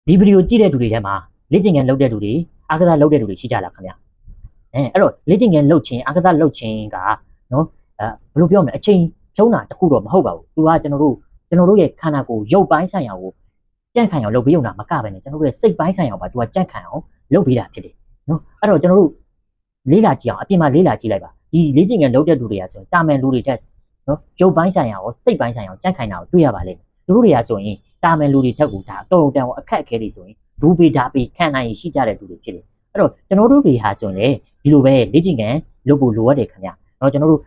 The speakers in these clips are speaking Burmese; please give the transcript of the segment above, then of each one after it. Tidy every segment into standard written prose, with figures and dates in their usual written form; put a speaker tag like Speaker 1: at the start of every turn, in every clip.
Speaker 1: ဒီဗီဒီယိုကြည့်တဲ့သူတွေထဲမှာလေ့ကျင့်ခန်းလုပ်တဲ့သူတွေအားကစားလုပ်တဲ့သူတွေရှိကြလားခင်ဗျအဲ့တော့လေ့ကျင့်ခန်းလုပ်ခြင်းအားကစားလုပ်ခြင်းကနော်ဘယ်လိုပြောမလဲအချိန်ဖြုံးတာတခုတော့မဟုတ်ပါဘူးသူကကျွန်တော်တို့ရဲ့ခန္ဓာကိုယ်ရုပ်ပိုင်းဆိုင်ရာကိုကြန့်ခိုင်အောင်လုပ်ပေးုံတာမကပဲနဲ့ကျွန်တော်တို့ရဲ့စိတ်ပိုင်းဆိုင်ရာပါသူကကြန့်ခိုင်အောင်လုပ်ပေးတာဖြစ်တယ်နော်အဲ့တော့ကျွန်တော်တို့လေးလာကြည့်အောင်အပြင်မှာလေးလာကြည့်လိုက်ပါဒီလေ့ကျင့်ခန်းလုပ်တဲ့သူတွေကဆိုရင်တာမန်လူတွေတက်နော်ရုပ်ပိုင်းဆိုင်ရာရောစိတ်ပိုင်းဆိုင်ရာရောကြန့်ခိုင်တာကိုတွေ့ရပါလိမ့်မယ်သူတို့တွေကဆိုရင်တာမန်လူတွေထက်ကိုဒါတော်တန်အခက်အခဲတွေဆိုရင်ဒူပေဒါပေခံနိုင်ရရှိကြတဲ့သူတွေဖြစ်တယ်အဲ့တော့ကျွန်တော်တို့တွေဟာဆိုရင်ဒီလိုပဲလေ့ကျင့်ခန်းလုပ်ဖို့လိုအပ်တယ်ခင်ဗျနော်ကျွန်တော်တို့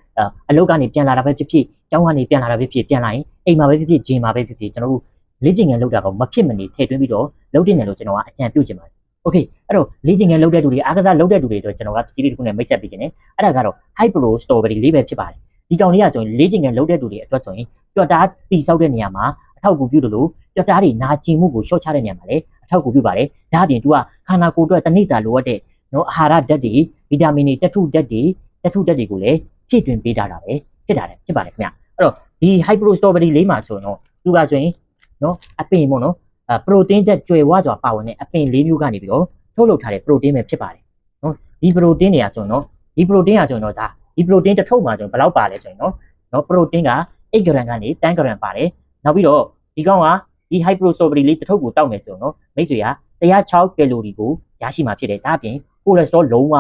Speaker 1: အလုပ်ကနေပြန်လာတာပဲဖြစ်ဖြစ်ကျောင်းကနေပြန်လာတာပဲဖြစ်ပြန်လာရင်အိမ်မှာပဲဖြစ်ဖြစ်ဂျင်မှာပဲဖြစ်ဖြစ်ကျွန်တော်တို့လေ့ကျင့်ခန်းလုပ်တာကမဖြစ်မနေထည့်သွင်းပြီးတော့လုပ်တင်တယ်လို့ကျွန်တော်ကအကြံပြုချင်ပါတယ်โอเคအဲ့တော့လေ့ကျင့်ခန်းလုပ်တဲ့သူတွေအားကစားလုပ်တဲ့သူတွေအတွက်ကျွန်တော်ကစီးရီးတစ်ခုနဲ့မိတ်ဆက်ပေးခြင်းနဲ့အဲ့ဒါကတော့ High Pro Strawberry လေးပဲဖြစ်ပါတယ်ဒီကောင်လေးကဆိုရင်လေ့ကျင့်ခန်းလုပ်တဲ့သူတွေအတွက်ဆိုရင်ကြွက်တာတိဆောက်တဲ့နေရာမှာအထောက်အကူပြုလို့ကြွက်တာတွေနာကျင်မှုကိုလျှော့ချတဲ့နေရာမှာလည်းအထောက်အကူပြုပါတယ်ဒါအပြင်သူကခန္ဓာကိုယ်အတွက်တနေ့တာလိုအပ်တဲ့နော်အာဟာရဓာတ်တွေဗီတာမင်တွေတက်ထုဓာတ်တွေကိုလည်းဖြည့်သွင်းပေးတာပဲဖြစ်ပါတယ်ခင်ဗျအဲ့တော့ဒီ High Pro Strawberry လေးမှာဆိုရင်တော့သူကဆိုရင်နော်အပင်ပေါ့နော်ပရိုတင်းတက်ကျွယ်ဝစွာပါဝင်တဲ့အပင်၄မျိုးကနေပြီးတော့ထုတ်လုပ်ထားတဲ့ပရိုတင်းပဲဖြစ်ပါတယ်နော်ဒီပရိုတင်းတွေကဆိုရင်တော့ဒီပရိုတင်းကဆိုရင်တော့ဒါဒီပရိုတင်းတစ်ထုပ်မှာဆိုရင်ဘယ်လောက်ပါလဲဆိုရင်နော်ပရိုတင်းက8 gram ကနေ10 gram ပါတယ်နောက်ပြီးတော့ဒီကောင်ကဒီ High Pro Strawberry လေးတစ်ထုပ်ကိုတောက်မယ်ဆိုရင်နော်မိတ်ဆွေက106ကီလိုရီကိုရရှိမှာဖြစ်တယ်ဒါအပြင်ကိုလက်စထရောလုံးဝ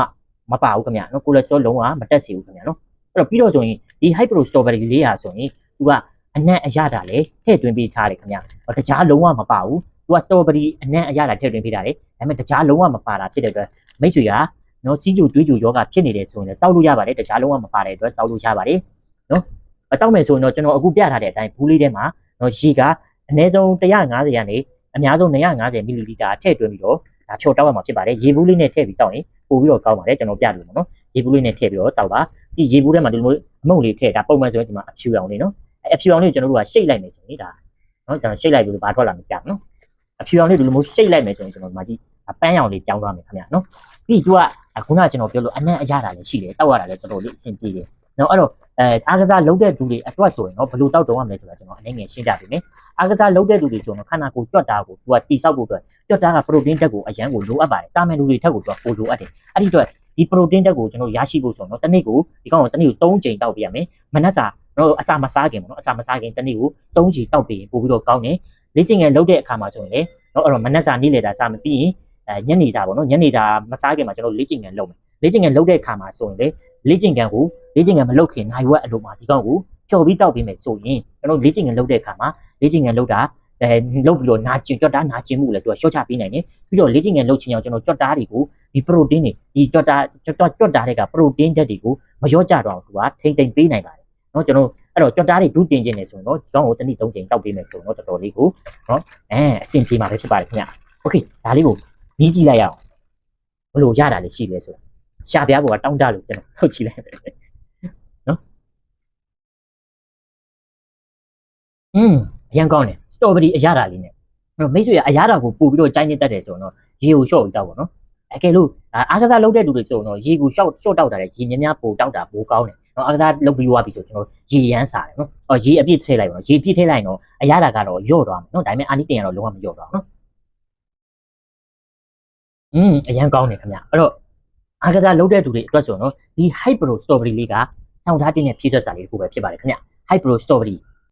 Speaker 1: မပါဘူးခင်ဗျနော်ကိုလက်စထရောလုံးဝမတက်စေဘူးခင်ဗျနော်အဲ့တော့ပြီးတော့ဆိုရင်ဒီ High Pro Strawberry လေးဟာဆိုရင်သူကအနံ့အရတာလည်းထည့်သွင်းပေးထားတယ်ခင်ဗျတခြားလုံးဝမပါဘူးသူက Strawberry အနံ့အရတာထည့်သွင်းပေးထားတယ်ဒါပေမဲ့တခြားလုံးဝမပါတာဖြစ်တဲ့အတွက်မိတ်ဆွေကနော်စီးကြိုတွေးကြိုယောဂဖြစ်နေတယ်ဆိုရင်တောက်လို့ရပါတယ်တခြားလုံးဝမပါတဲ့အတွက်တောက်လို့ရပါတယ်နော်တောက်မယ်ဆိုရင်တော့ကျွန်တော်အခုပြထားတဲ့အတိုင်းဘူးလေးထဲမှာနော်ရေကအနည်းဆုံး150ကနေအများဆုံး250မီလီလီတာထည့်သွင်းပြီးတော့ဒါဖြော်တောက်ရမှာဖြစ်ပါတယ်ရေဘူးလေးနဲ့ထည့်ပြီးတောက်ရင်ပို့ပြီးတော့ကောင်းပါတယ်ကျွန်တော်ပြလို့နော်ရေဘူးလေးနဲ့ထည့်ပြီးတော့တောက်ပါဒီရေဘူးထဲမှာဒီလိုအမုံလေးထည့်ဒါပုံမှန်ဆိုရင်ဒီမှာအဖြူအောင်လေးနော်အဖြူအောင်လေးကိုကျွန်တော်တို့ကရှိတ်လိုက်မယ်ဆိုရင်ဒါနော်ကျွန်တော်ရှိတ်လိုက်ပြီးဘာထွက်လာမပြနော်အဖြူအောင်လေးဒီလိုမျိုးရှိတ်လိုက်မယ်ဆိုရင်ကျွန်တော်ဒီမှာကြည့်ပန်းရောင်လေးပြောင်းသွားမယ်ခင်ဗျနော်ပြီးသူကခုနကကျွန်တော်ပြောလို့အနံ့အရတာလည်းရှိတယ်တောက်ရတာလည်းတော်တော်လေးအဆင်ပြေတယ်နော်အဲ့တော့အားကစားလုပ်တဲ့သူတွေအတွက်ဆိုရင်တော့ဘယ်လိုတောက်တော့ရမလဲဆိုတာကျွန်တော်အနေငယ်ရှင်းပြပေးမယ်အားကစားလုပ်တဲ့သူတွေဆိုရင်ခန္ဓာကိုယ်ကြွက်တာကိုသူကတိဆောက်ဖို့အတွက်ကြွက်တာကပရိုတင်းဓာတ်ကိုအရန်ကိုလိုအပ်ပါတယ်တာမန်လူတွေထက်ကိုသူကပိုလိုအပ်တယ်အဲ့ဒီအတွက်ဒီပရိုတင်းဓာတ်ကိုကျွန်တော်ရရှိဖို့ဆိုတော့တနေ့ကိုဒီကောင်ကိုတနေ့ကို3ချိန်တောက်ပေးရမယ်မနက်စာတော့အစာမစားခင်ပေါ့နော်အစာမစားခင်တနေ့ကို3ချိန်တောက်ပေးရင်ပို့ပြီးတော့ကောင်းတယ်လေ့ကျင့်ခန်းလုပ်တဲ့အခါမှာဆိုရင်လေနော်အဲ့တော့မနက်စာနေ့လယ်တာစားမပြီးရင်ညနေစာပေါ့နော်ညနေစာမစားခင်မှာကျွန်တော်လေ့ကျင့်ခန်းလုပ်မယ်လေ့ကျင့်ခန်းလုပ်တဲ့အခါမှာဆိုရင်လေ့ကျင့်ခန်းမလုပ်ခင်နိုင်ဝက်အလုပ်မှာဒီကောင်ကိုဖြော်ပြီးတောက်ပေးမယ်ဆိုရင်ကျွန်တော်လေ့ကျင့်ခန်းလုပ်တဲ့အခါမှာလေ့ကျင့်ခန်းလုပ်တာလုပ်ပြီးတော့နာကျင်ကြွက်တာနာကျင်မှုလည်းသူကရှော့ချပေးနိုင်တယ်ပြီးတော့လေ့ကျင့်ခန်းလုပ်ခြင်းကြောင့်ကျွန်တော်ကြွက်တာတွေကိုဒီပရိုတင်းတွေဒီကြွက်တာတွေကပရိုတင်းဓာတ်တွေကိုမလျော့ကျတော့သူကထိမ့်သိမ့်ပေးနိုင်ပါတယ်နော်ကျွန်တော်အဲ့တော့ကြွက်တာတွေဒုတင်ခြင်းနေဆိုရင်တော့ဒီကောင်ကိုတစ်နေ့3ချိန်တောက်ပေးမယ်ဆိုတော့တော်တော်လေးကိုနော်အဆင်ပြေမှာပဲဖြစ်ပါတယ်ခင်ဗျโอเคဒါလေးကိုမြည်ကြည့်လိုက်ရအောင်ဘယ်လိုရတာလဲရှိလဲဆိုတာရှာပြားပေါ်ကတောင်းတလို့ကျွန်တော်ထုတ်ကြည့်လိုက်နော်အရင်ကောင်းတယ်စတော်ဘယ်ရီအရတာလေးနဲ့မိတ်ဆွေကအရတာကိုပို့ပြီးတော့ကြိုင်းနေတတ်တယ်ဆိုတော့ရေကိုလျှော့ပြီးတောက်ပါနော်အကယ်လို့အားကစားလုပ်တဲ့လူတွေဆိုတော့ရေကိုလျှော့တောက်တာလေရေများများပို့တောက်တာပိုကောင်းတယ်နော်အားကစားလုပ်ပြီးသွားပြီဆိုကျွန်တော်ရေရမ်းစားတယ်နော်ရေအပြည့်ထည့်လိုက်ပါနော်ရေပြည့်ထည့်လိုက်တော့အရတာကတော့လျော့သွားမယ်နော်ဒါပေမဲ့အာနိတင်ကတော့လုံးဝမလျော့သွားဘူးနော်အရင်ကောင်းတယ်ခင်ဗျအဲ့တော့အားကစားလုပ်တဲ့သူတွေအတွက်ဆိုတော့ဒီ High Pro Strawberry လေးကစောင့်ထားတဲ့ဖြည့်ဆွတ်စာလေးတစ်ခုပဲဖြစ်ပါတယ်ခင်ဗျ High Pro Strawberry